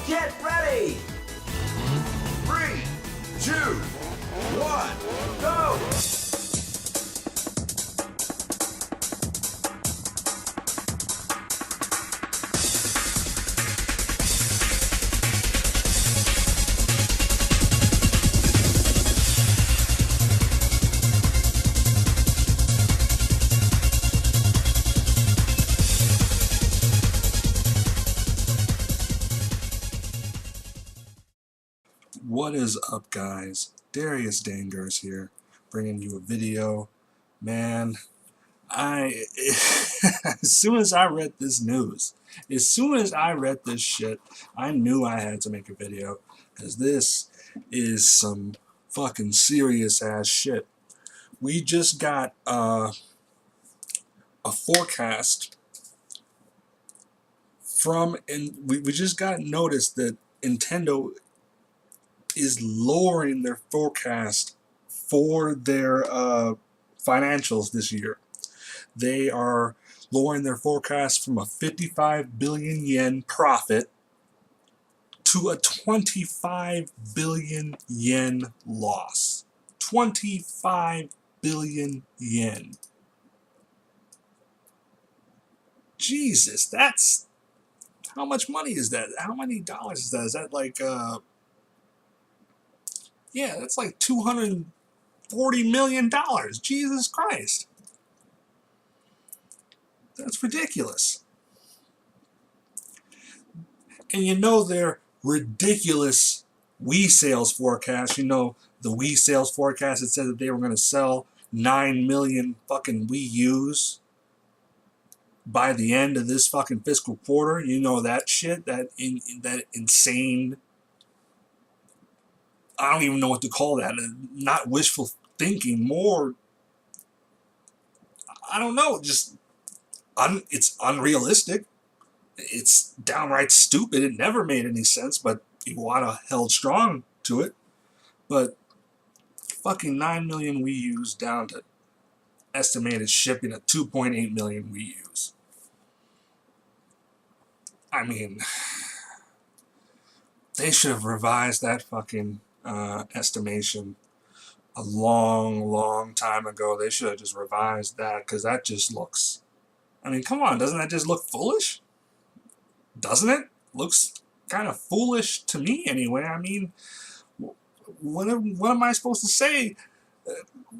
Get ready! 3, 2, 1, go! What is up, guys? Darius Dangers here, bringing you a video. Man, as soon as I read this news, as soon as I read this shit, I knew I had to make a video, because this is some fucking serious ass shit. We just got a forecast from, and we just got notice that Nintendo is lowering their forecast for their financials this year. They are lowering their forecast from a 55 billion yen profit to a 25 billion yen loss. 25 billion yen. Jesus, that's... how much money is that? How many dollars is that? Is that like... yeah, that's like $240 million. Jesus Christ. That's ridiculous. And you know their ridiculous Wii sales forecast. You know the Wii sales forecast, it said that they were going to sell 9 million fucking Wii U's by the end of this fucking fiscal quarter. You know that shit, that insane... I don't even know what to call that. Not wishful thinking, more... I don't know, just... it's unrealistic. It's downright stupid. It never made any sense, but Iwata held strong to it. But fucking 9 million Wii U's down to estimated shipping of 2.8 million Wii U's. I mean, they should have revised that fucking estimation a long time ago. They should have just revised that, because that just looks... I mean, come on, doesn't that just look foolish? Doesn't it? Looks kind of foolish to me anyway. I mean, what am I supposed to say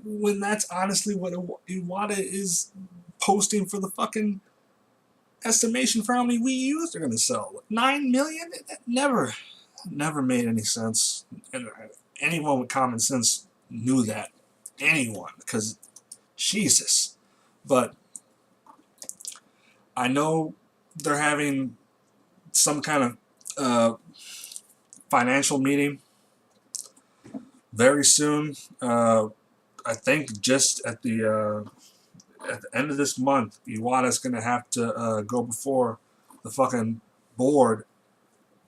when that's honestly what Iwata is posting for the fucking estimation for how many Wii U's they're going to sell? 9 million? That never made any sense. And anyone with common sense knew that. Anyone, because Jesus. But I know they're having some kind of financial meeting very soon. I think just at the end of this month, Iwata's going to have to go before the fucking board,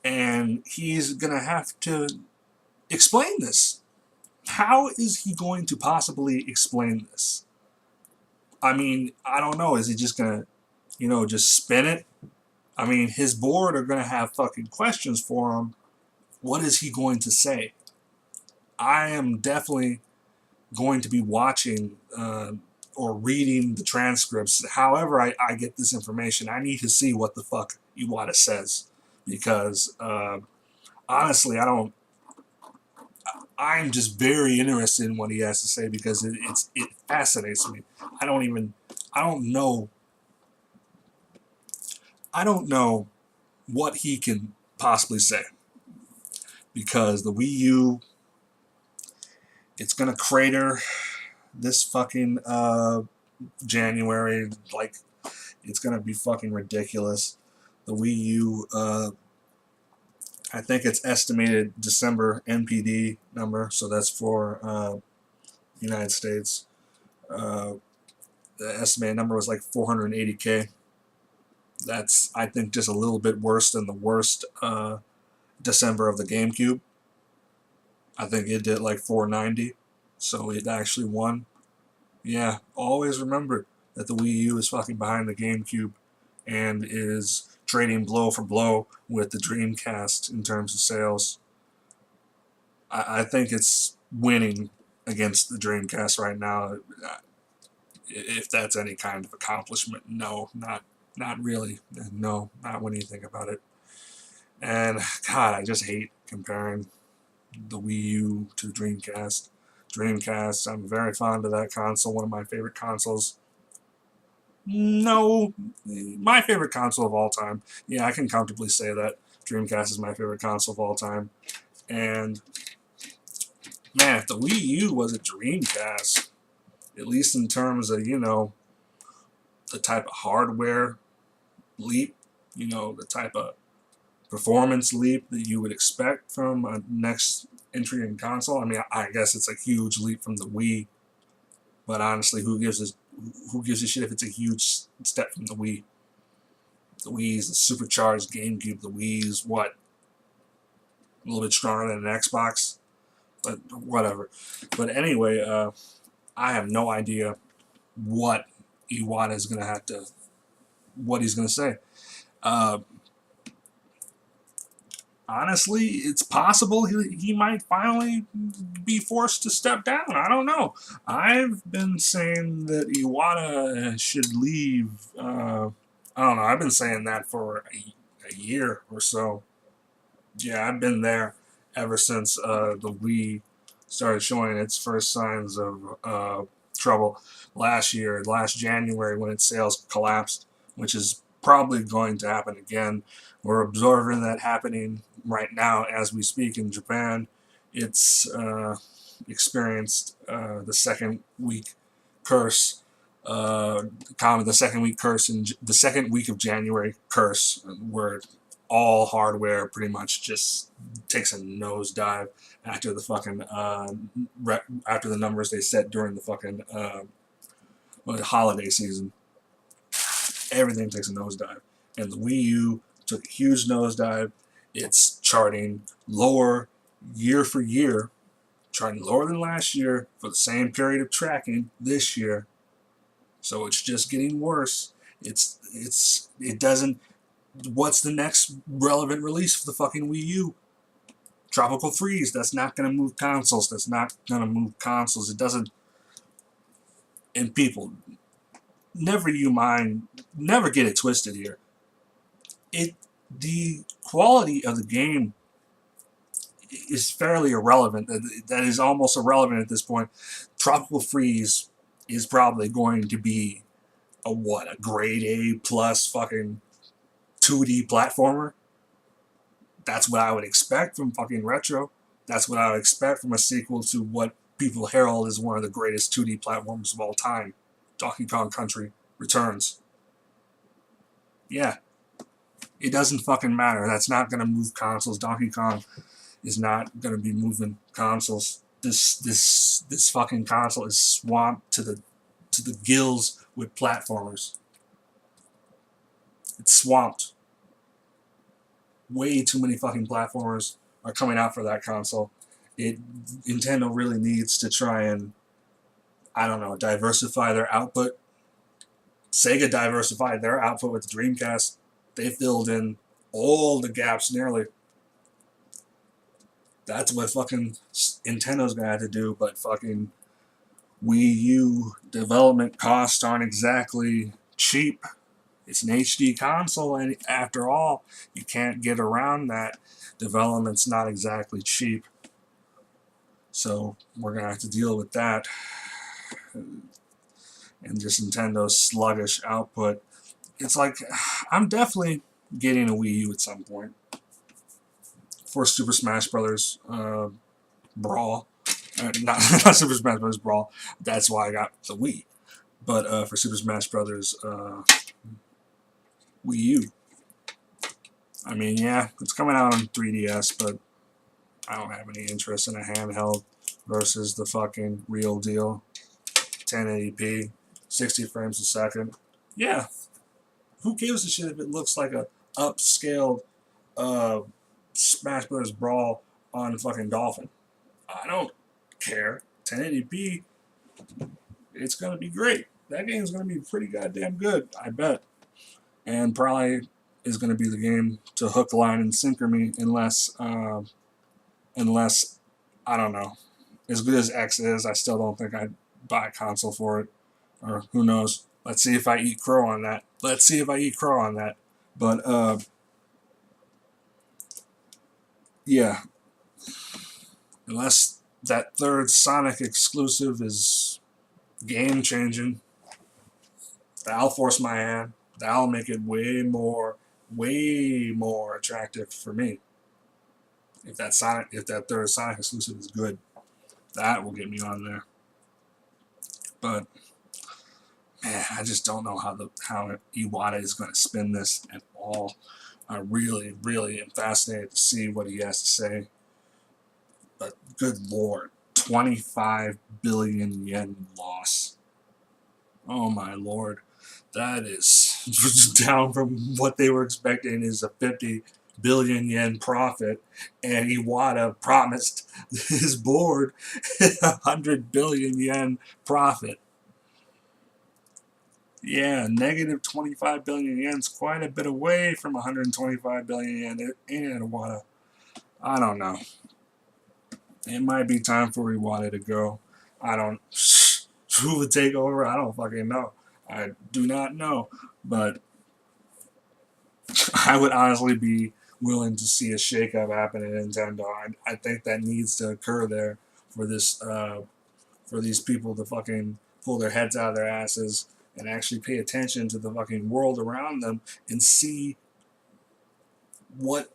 and he's going to have to explain this. How is he going to possibly explain this? I mean, I don't know. Is he just going to, you know, just spin it? I mean, his board are going to have fucking questions for him. What is he going to say? I am definitely going to be watching or reading the transcripts. However I get this information, I need to see what the fuck Iwata says. Because, honestly, I'm just very interested in what he has to say, because it fascinates me. I don't know what he can possibly say, because the Wii U, it's gonna crater this fucking January. Like, it's gonna be fucking ridiculous. The Wii U, I think it's estimated December NPD number, so that's for United States. The estimated number was like 480K. That's, I think, just a little bit worse than the worst December of the GameCube. I think it did like 490, so it actually won. Yeah, always remember that the Wii U is fucking behind the GameCube and is trading blow for blow with the Dreamcast in terms of sales. I think it's winning against the Dreamcast right now. If that's any kind of accomplishment, no, not really. No, not when you think about it. And God, I just hate comparing the Wii U to the Dreamcast. Dreamcast, I'm very fond of that console, one of my favorite consoles. No, my favorite console of all time. Yeah, I can comfortably say that Dreamcast is my favorite console of all time. And man, if the Wii U was a Dreamcast, at least in terms of, you know, the type of hardware leap, you know, the type of performance leap that you would expect from a next entry in console. I mean, I guess it's a huge leap from the Wii, but honestly, who gives a shit if it's a huge step from the Wii? The Wii is a supercharged GameCube. The Wii is what? A little bit stronger than an Xbox, but whatever. But anyway, I have no idea what Iwata is gonna have to, what he's gonna say. Honestly, it's possible he might finally be forced to step down. I don't know. I've been saying that Iwata should leave. I don't know. I've been saying that for a year or so. Yeah, I've been there ever since the Wii started showing its first signs of trouble last January, when its sales collapsed, which is probably going to happen again. We're observing that happening right now as we speak in Japan. It's experienced the second week curse, the second week curse in the second week of January curse, where all hardware pretty much just takes a nosedive after the fucking after the numbers they set during the fucking holiday season. Everything takes a nosedive, and the Wii U took a huge nosedive. It's charting lower year for year, charting lower than last year for the same period of tracking this year. So it's just getting worse. It doesn't. What's the next relevant release for the fucking Wii U? Tropical Freeze. That's not gonna move consoles. That's not gonna move consoles. It doesn't. And people, never get it twisted here. The quality of the game is fairly irrelevant. That is almost irrelevant at this point. Tropical Freeze is probably going to be a grade A plus fucking 2D platformer. That's what I would expect from fucking Retro. That's what I would expect from a sequel to what people herald as one of the greatest 2D platformers of all time, Donkey Kong Country Returns. Yeah. It doesn't fucking matter. That's not going to move consoles. Donkey Kong is not going to be moving consoles. This fucking console is swamped to the gills with platformers. It's swamped. Way too many fucking platformers are coming out for that console. Nintendo really needs to try and, I don't know, diversify their output. Sega diversified their output with the Dreamcast. They filled in all the gaps nearly. That's what fucking Nintendo's gonna have to do, but fucking Wii U development costs aren't exactly cheap. It's an HD console, and after all, you can't get around that. Development's not exactly cheap. So we're gonna have to deal with that. And just Nintendo's sluggish output. It's like, I'm definitely getting a Wii U at some point for Super Smash Brothers Brawl. Not Super Smash Brothers Brawl. That's why I got the Wii. But for Super Smash Brothers Wii U. I mean, yeah, it's coming out on 3DS, but I don't have any interest in a handheld versus the fucking real deal. 1080p, 60 frames a second. Yeah. Who gives a shit if it looks like a upscaled Smash Bros. Brawl on fucking Dolphin? I don't care. 1080p, it's gonna be great. That game's gonna be pretty goddamn good, I bet. And probably is going to be the game to hook, line, and sinker me, unless I don't know. As good as X is, I still don't think I'd buy a console for it. Or who knows? Let's see if I eat crow on that. But yeah, unless that third Sonic exclusive is game changing, that'll force my hand. That'll make it way more attractive for me. If that third Sonic exclusive is good, that will get me on there. But man, I just don't know how Iwata is going to spin this at all. I really am fascinated to see what he has to say. But good lord, 25 billion yen loss. Oh my lord, that is down from what they were expecting is a 50 billion yen profit, and Iwata promised his board 100 billion yen profit. Yeah, negative 25 billion yen is quite a bit away from 125 billion yen in Iwata. I don't know. It might be time for Iwata to go. I don't. Who would take over? I don't fucking know. I do not know. But I would honestly be willing to see a shakeup happen at Nintendo. I think that needs to occur there for this for these people to fucking pull their heads out of their asses and actually pay attention to the fucking world around them and see what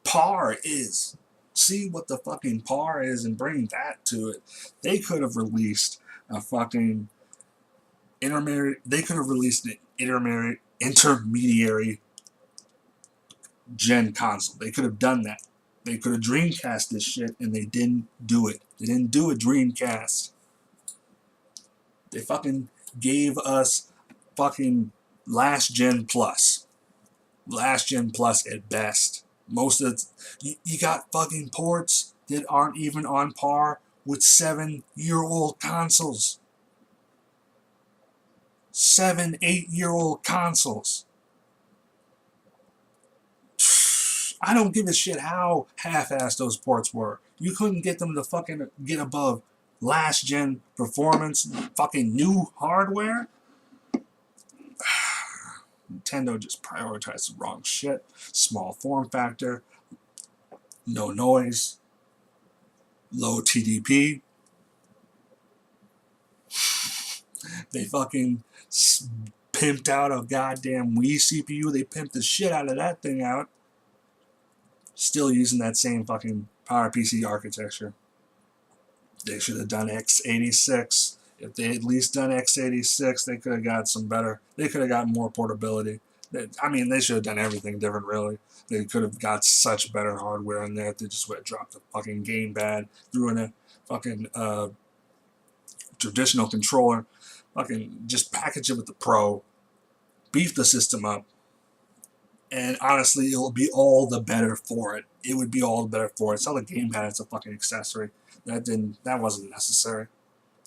par is. See what the fucking par is and bring that to it. They could have released a fucking intermediary. They could have released an intermediary gen console. They could have done that. They could have Dreamcast this shit, and they didn't do it. They didn't do a Dreamcast. They fucking gave us fucking last gen plus at best. Most of you got fucking ports that aren't even on par with 7-year-old consoles. 7-8-year-old consoles. I don't give a shit how half-assed those ports were. You couldn't get them to fucking get above last gen performance, fucking new hardware. Nintendo just prioritized the wrong shit. Small form factor, no noise, low TDP. They fucking pimped out a goddamn Wii CPU. They pimped the shit out of that thing out. Still using that same fucking PowerPC architecture. They should have done x86. If they had at least done x86, they could have got some better. They could have got more portability. I mean, they should have done everything different, really. They could have got such better hardware in there if they just would have dropped the fucking gamepad, threw in a fucking traditional controller, fucking just package it with the Pro, beef the system up, and honestly, it'll be all the better for it. It would be all the better for it. It's not a gamepad; it's a fucking accessory. That wasn't necessary.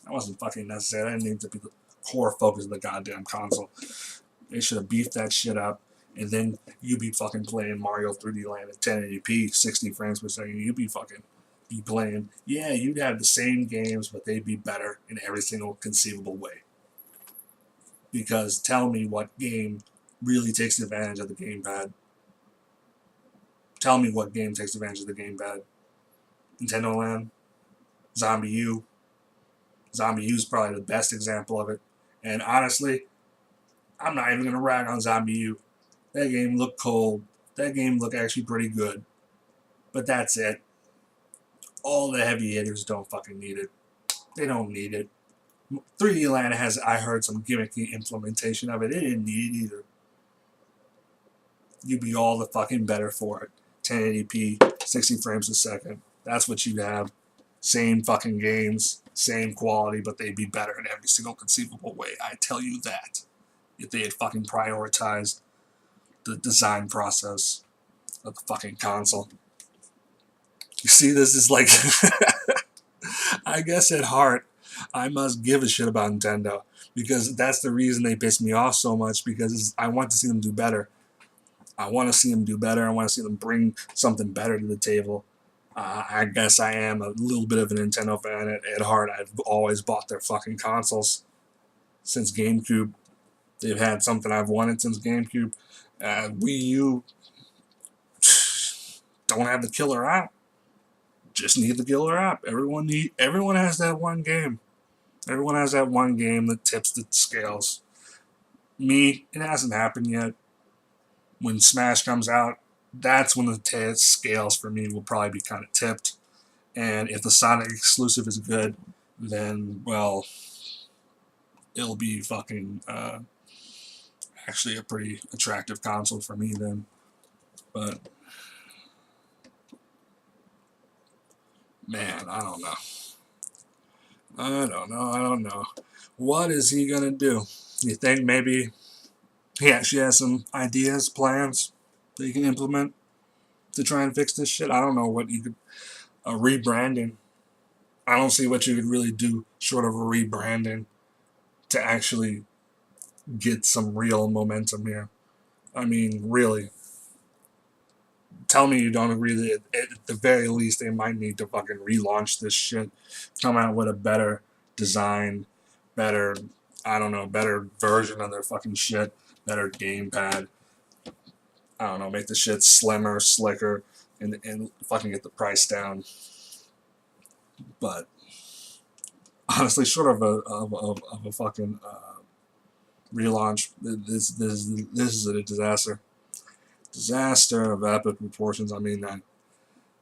That wasn't fucking necessary. That didn't need to be the core focus of the goddamn console. They should have beefed that shit up, and then you'd be fucking playing Mario 3D Land at 1080p, 60 frames per second. You'd be fucking playing. Yeah, you'd have the same games, but they'd be better in every single conceivable way. Because tell me what game really takes advantage of the gamepad. Tell me what game takes advantage of the gamepad. Nintendo Land, Zombie U. Zombie U is probably the best example of it. And honestly, I'm not even going to rag on Zombie U. That game looked cold. That game looked actually pretty good. But that's it. All the heavy hitters don't fucking need it. They don't need it. 3D Land has, I heard, some gimmicky implementation of it. It didn't need it either. You'd be all the fucking better for it. 1080p, 60 frames a second. That's what you'd have. Same fucking games, same quality, but they'd be better in every single conceivable way. I tell you that. If they had fucking prioritized the design process of the fucking console. You see, this is like... I guess at heart, I must give a shit about Nintendo. Because that's the reason they piss me off so much, because I want to see them do better. I want to see them do better. I want to see them bring something better to the table. I guess I am a little bit of a Nintendo fan at heart. I've always bought their fucking consoles since GameCube. They've had something I've wanted since GameCube. Wii U don't have the killer app. Just need the killer app. Everyone has that one game. Everyone has that one game that tips the scales. Me, it hasn't happened yet. When Smash comes out, that's when the scales for me will probably be kind of tipped. And if the Sonic exclusive is good, then, well, it'll be fucking actually a pretty attractive console for me then. But, man, I don't know. I don't know. What is he gonna do? You think maybe he actually has some ideas, plans that he can implement to try and fix this shit? I don't know what you could. Rebranding. I don't see what you could really do short of a rebranding to actually get some real momentum here. I mean, really. Tell me you don't agree that at the very least they might need to fucking relaunch this shit. Come out with a better design, better, I don't know, better version of their fucking shit, better gamepad. I don't know, make the shit slimmer, slicker, and fucking get the price down. But honestly, short of a fucking relaunch, this is a disaster. Disaster of epic proportions. I mean,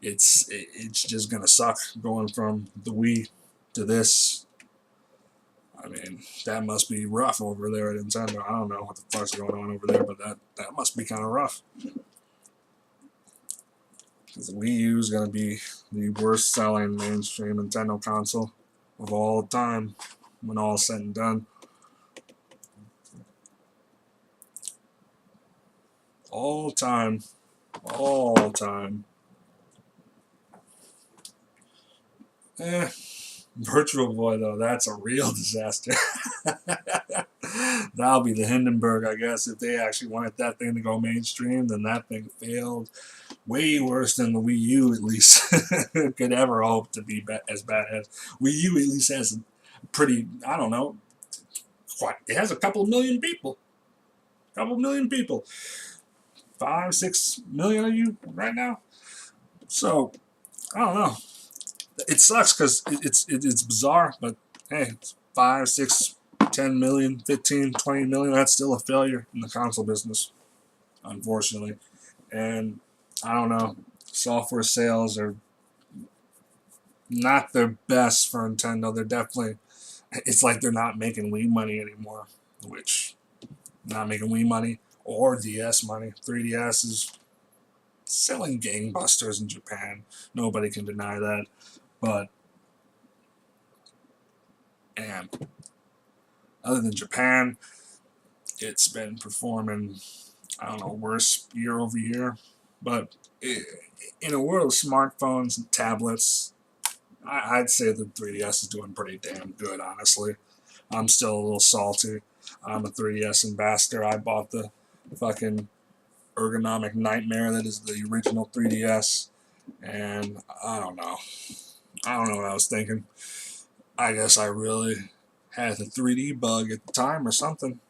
it's just gonna suck going from the Wii to this. I mean, that must be rough over there at Nintendo. I don't know what the fuck's going on over there, but that must be kind of rough. Because the Wii U is gonna be the worst selling mainstream Nintendo console of all time when all is said and done. All time. All time. Virtual Boy, though, that's a real disaster. That'll be the Hindenburg, I guess. If they actually wanted that thing to go mainstream, then that thing failed way worse than the Wii U, at least, could ever hope to be as bad as. Wii U at least has a pretty, I don't know, it has a couple million people. Couple million people. 5, 6 million of you right now. So, I don't know. It sucks because it's bizarre, but hey, it's 5, 6, 10 million, 15, 20 million. That's still a failure in the console business, unfortunately. And I don't know. Software sales are not their best for Nintendo. They're definitely. It's like they're not making Wii money anymore, which not making Wii money or DS money. 3DS is selling gangbusters in Japan. Nobody can deny that. But, and other than Japan, it's been performing, I don't know, worse year over year. But in a world of smartphones and tablets, I'd say the 3DS is doing pretty damn good, honestly. I'm still a little salty. I'm a 3DS ambassador. I bought the fucking ergonomic nightmare that is the original 3DS. And I don't know. I don't know what I was thinking. I guess I really had the 3D bug at the time or something.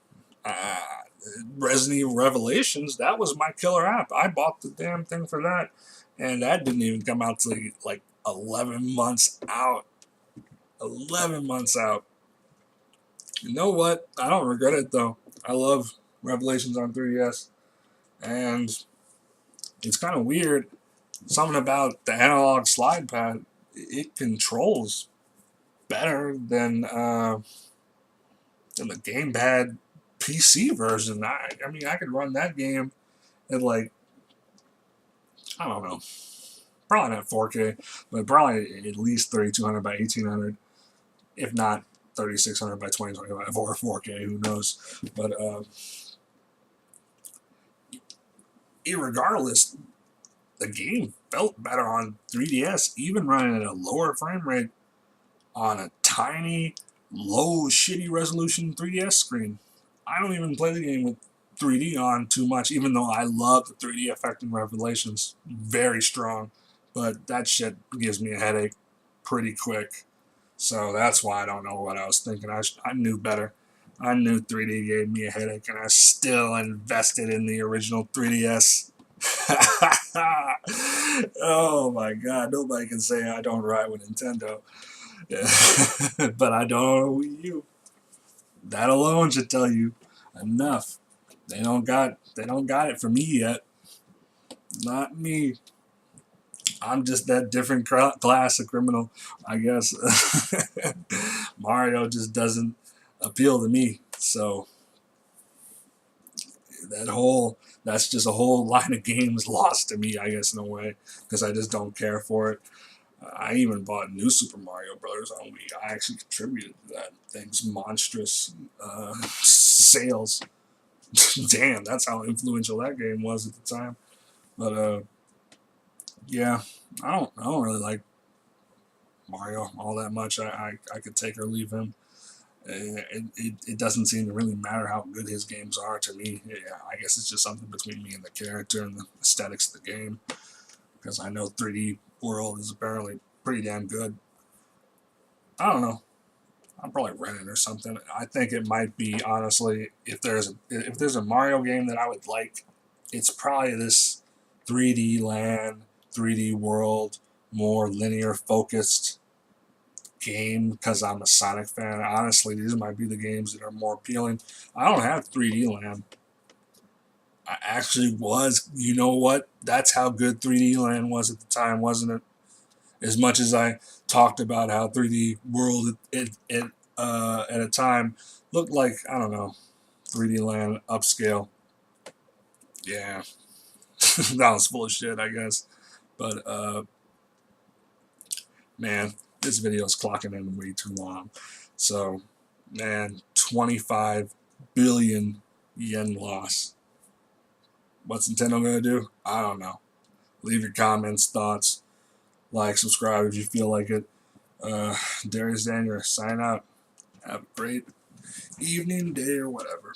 Resident Evil Revelations, that was my killer app. I bought the damn thing for that. And that didn't even come out till like 11 months out. 11 months out. You know what? I don't regret it though. I love Revelations on 3DS. And it's kind of weird. Something about the analog slide pad, it controls better than the gamepad PC version. I mean, I could run that game at like, I don't know, probably not 4K, but probably at least 3200 by 1800, if not 3600 by 2025 or 4K, who knows. But irregardless, the game felt better on 3DS, even running at a lower frame rate on a tiny, low, shitty resolution 3DS screen. I don't even play the game with 3D on too much, even though I love the 3D effect in Revelations. Very strong. But that shit gives me a headache pretty quick. So that's why I don't know what I was thinking. I knew better. I knew 3D gave me a headache, and I still invested in the original 3DS. Oh my god, nobody can say I don't ride with Nintendo. But I don't own a Wii U. That alone should tell you enough. They don't got it for me yet. Not me. I'm just that different class of criminal, I guess. Mario just doesn't appeal to me. So that's just a whole line of games lost to me, I guess, in a way, because I just don't care for it. I even bought New Super Mario Brothers on Wii. I actually contributed to that thing's monstrous sales. Damn, that's how influential that game was at the time. But yeah, I don't really like Mario all that much. I could take or leave him. It doesn't seem to really matter how good his games are to me. Yeah, I guess it's just something between me and the character and the aesthetics of the game. Because I know 3D World is apparently pretty damn good. I don't know. I'll probably rent it or something. I think it might be, honestly, if there's a Mario game that I would like, it's probably this 3D Land, 3D World, more linear focused game, because I'm a Sonic fan. Honestly, these might be the games that are more appealing. I don't have 3D Land. I actually was, you know what? That's how good 3D Land was at the time, wasn't it? As much as I talked about how 3D World at a time looked like, I don't know, 3D Land upscale. Yeah, that was full of shit, I guess. But man, this video is clocking in way too long. So, man, 25 billion yen loss. What's Nintendo gonna do? I don't know. Leave your comments, thoughts, like, subscribe if you feel like it. Darius Danger, sign out. Have a great evening, day, or whatever.